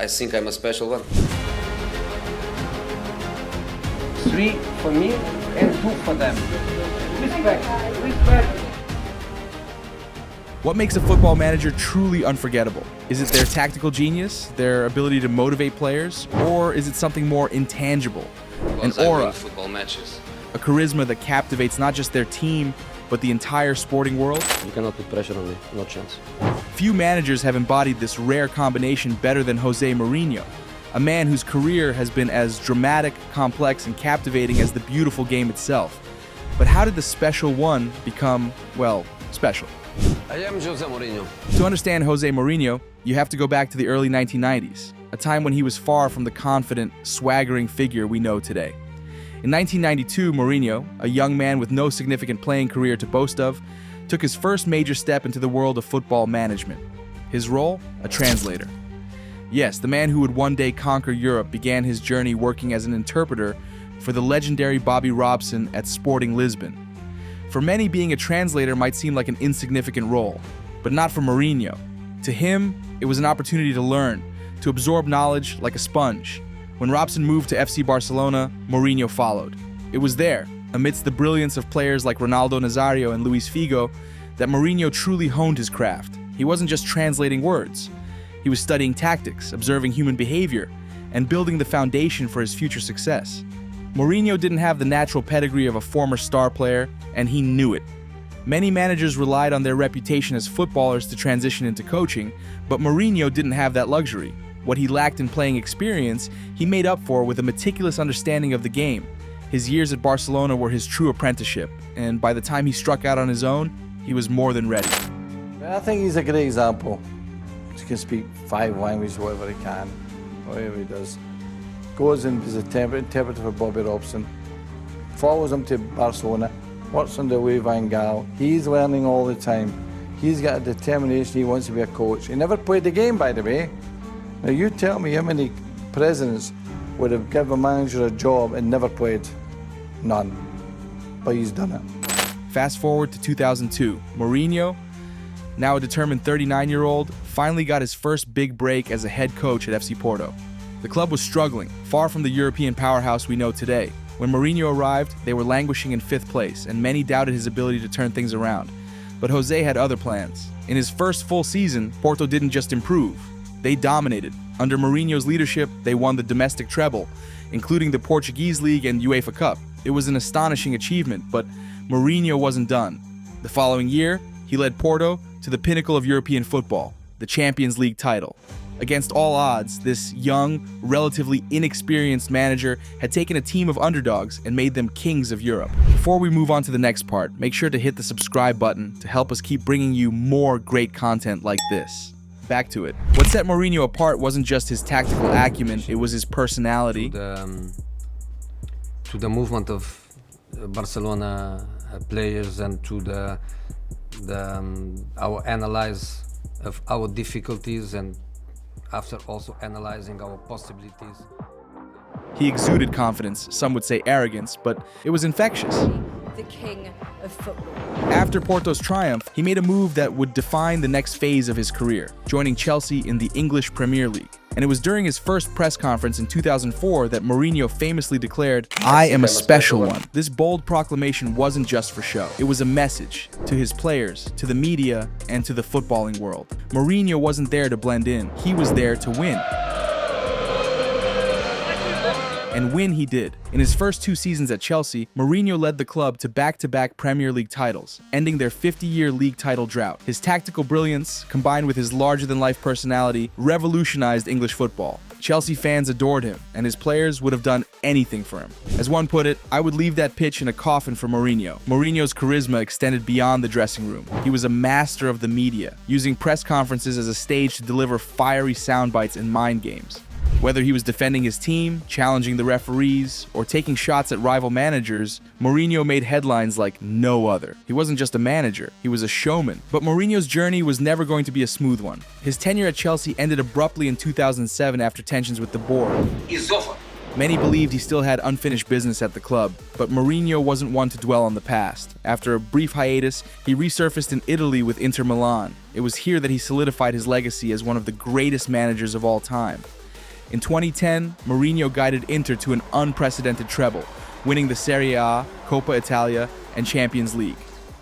I think I'm a special one. 3 for me and 2 for them. Respect, respect. What makes a football manager truly unforgettable? Is it their tactical genius, their ability to motivate players, or is it something more intangible? An aura, Football matches. a charisma that captivates not just their team, but the entire sporting world? You cannot put pressure on me, no chance. Few managers have embodied this rare combination better than José Mourinho, a man whose career has been as dramatic, complex, and captivating as the beautiful game itself. But how did the special one become, well, special? I am José Mourinho. To understand José Mourinho, you have to go back to the early 1990s, a time when he was far from the confident, swaggering figure we know today. In 1992, Mourinho, a young man with no significant playing career to boast of, took his first major step into the world of football management. His role? A translator. Yes, the man who would one day conquer Europe began his journey working as an interpreter for the legendary Bobby Robson at Sporting Lisbon. For many, being a translator might seem like an insignificant role, but not for Mourinho. To him, it was an opportunity to learn, to absorb knowledge like a sponge. When Robson moved to FC Barcelona, Mourinho followed. It was there, amidst the brilliance of players like Ronaldo Nazario and Luis Figo, that Mourinho truly honed his craft. He wasn't just translating words. He was studying tactics, observing human behavior, and building the foundation for his future success. Mourinho didn't have the natural pedigree of a former star player, and he knew it. Many managers relied on their reputation as footballers to transition into coaching, but Mourinho didn't have that luxury. What he lacked in playing experience, he made up for with a meticulous understanding of the game. His years at Barcelona were his true apprenticeship, and by the time he struck out on his own, he was more than ready. I think he's a great example. He can speak 5 languages, whatever he can, whatever he does. Goes and is an interpreter for Bobby Robson, follows him to Barcelona, works under Louis van Gaal. He's learning all the time. He's got a determination, he wants to be a coach. He never played the game, by the way. Now you tell me how many presidents would have given a manager a job and never played? None. But he's done it. Fast forward to 2002, Mourinho, now a determined 39-year-old, finally got his first big break as a head coach at FC Porto. The club was struggling, far from the European powerhouse we know today. When Mourinho arrived, they were languishing in 5th place, and many doubted his ability to turn things around. But Jose had other plans. In his first full season, Porto didn't just improve. They dominated. Under Mourinho's leadership, they won the domestic treble, including the Portuguese League and UEFA Cup. It was an astonishing achievement, but Mourinho wasn't done. The following year, he led Porto to the pinnacle of European football, the Champions League title. Against all odds, this young, relatively inexperienced manager had taken a team of underdogs and made them kings of Europe. Before we move on to the next part, make sure to hit the subscribe button to help us keep bringing you more great content like this. Back to it. What set Mourinho apart wasn't just his tactical acumen, it was his personality. To the movement of Barcelona players and to our analyze of our difficulties, and after also analyzing our possibilities. He exuded confidence, some would say arrogance, but it was infectious. The king of football. After Porto's triumph, he made a move that would define the next phase of his career, joining Chelsea in the English Premier League. And it was during his first press conference in 2004 that Mourinho famously declared, "I am a special one." This bold proclamation wasn't just for show. It was a message to his players, to the media, and to the footballing world. Mourinho wasn't there to blend in. He was there to win. And win he did. In his first 2 seasons at Chelsea, Mourinho led the club to back-to-back Premier League titles, ending their 50-year league title drought. His tactical brilliance, combined with his larger-than-life personality, revolutionized English football. Chelsea fans adored him, and his players would have done anything for him. As one put it, "I would leave that pitch in a coffin for Mourinho." Mourinho's charisma extended beyond the dressing room. He was a master of the media, using press conferences as a stage to deliver fiery sound bites and mind games. Whether he was defending his team, challenging the referees, or taking shots at rival managers, Mourinho made headlines like no other. He wasn't just a manager, he was a showman. But Mourinho's journey was never going to be a smooth one. His tenure at Chelsea ended abruptly in 2007 after tensions with the board. It's over. Many believed he still had unfinished business at the club, but Mourinho wasn't one to dwell on the past. After a brief hiatus, he resurfaced in Italy with Inter Milan. It was here that he solidified his legacy as one of the greatest managers of all time. In 2010, Mourinho guided Inter to an unprecedented treble, winning the Serie A, Coppa Italia, and Champions League.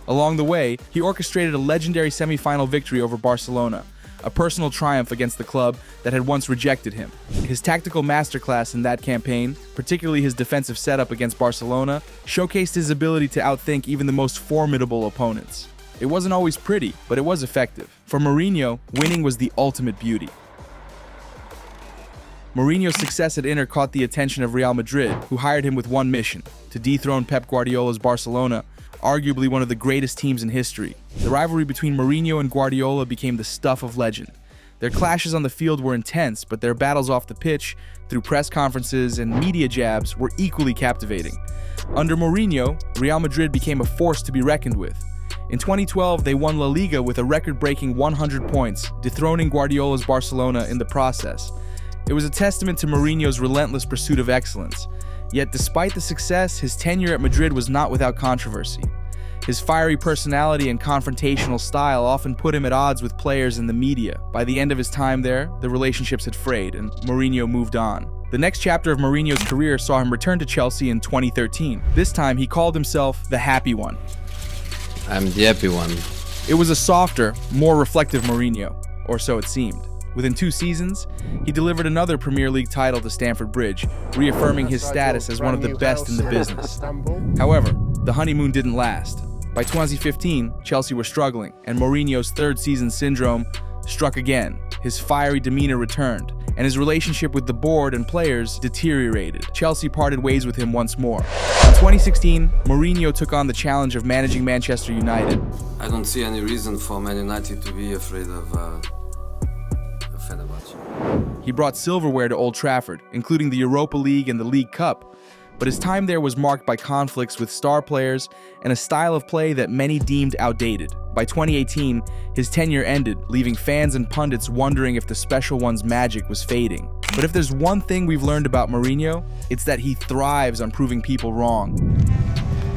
Along the way, he orchestrated a legendary semi-final victory over Barcelona, a personal triumph against the club that had once rejected him. His tactical masterclass in that campaign, particularly his defensive setup against Barcelona, showcased his ability to outthink even the most formidable opponents. It wasn't always pretty, but it was effective. For Mourinho, winning was the ultimate beauty. Mourinho's success at Inter caught the attention of Real Madrid, who hired him with one mission: to dethrone Pep Guardiola's Barcelona, arguably one of the greatest teams in history. The rivalry between Mourinho and Guardiola became the stuff of legend. Their clashes on the field were intense, but their battles off the pitch, through press conferences and media jabs, were equally captivating. Under Mourinho, Real Madrid became a force to be reckoned with. In 2012, they won La Liga with a record-breaking 100 points, dethroning Guardiola's Barcelona in the process. It was a testament to Mourinho's relentless pursuit of excellence. Yet despite the success, his tenure at Madrid was not without controversy. His fiery personality and confrontational style often put him at odds with players and the media. By the end of his time there, the relationships had frayed and Mourinho moved on. The next chapter of Mourinho's career saw him return to Chelsea in 2013. This time, he called himself the happy one. I'm the happy one. It was a softer, more reflective Mourinho, or so it seemed. Within 2 seasons, he delivered another Premier League title to Stamford Bridge, reaffirming his status as one of the best in the business. However, the honeymoon didn't last. By 2015, Chelsea were struggling, and Mourinho's third season syndrome struck again. His fiery demeanor returned, and his relationship with the board and players deteriorated. Chelsea parted ways with him once more. In 2016, Mourinho took on the challenge of managing Manchester United. I don't see any reason for Man United to be afraid of He brought silverware to Old Trafford, including the Europa League and the League Cup, but his time there was marked by conflicts with star players and a style of play that many deemed outdated. By 2018, his tenure ended, leaving fans and pundits wondering if the special one's magic was fading. But if there's one thing we've learned about Mourinho, it's that he thrives on proving people wrong.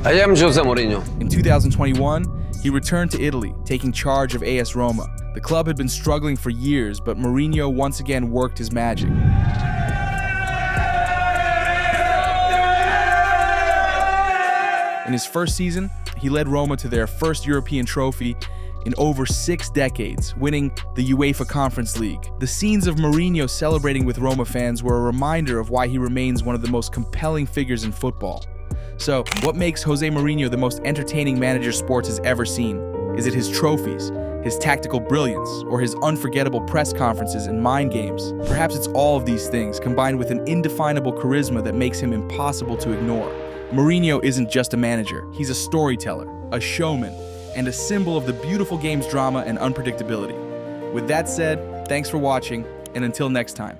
I am José Mourinho. In 2021, he returned to Italy, taking charge of AS Roma. The club had been struggling for years, but Mourinho once again worked his magic. In his first season, he led Roma to their first European trophy in over 6 decades, winning the UEFA Conference League. The scenes of Mourinho celebrating with Roma fans were a reminder of why he remains one of the most compelling figures in football. So, what makes José Mourinho the most entertaining manager sports has ever seen? Is it his trophies, his tactical brilliance, or his unforgettable press conferences and mind games? Perhaps it's all of these things combined with an indefinable charisma that makes him impossible to ignore. Mourinho isn't just a manager, he's a storyteller, a showman, and a symbol of the beautiful game's drama and unpredictability. With that said, thanks for watching, and until next time.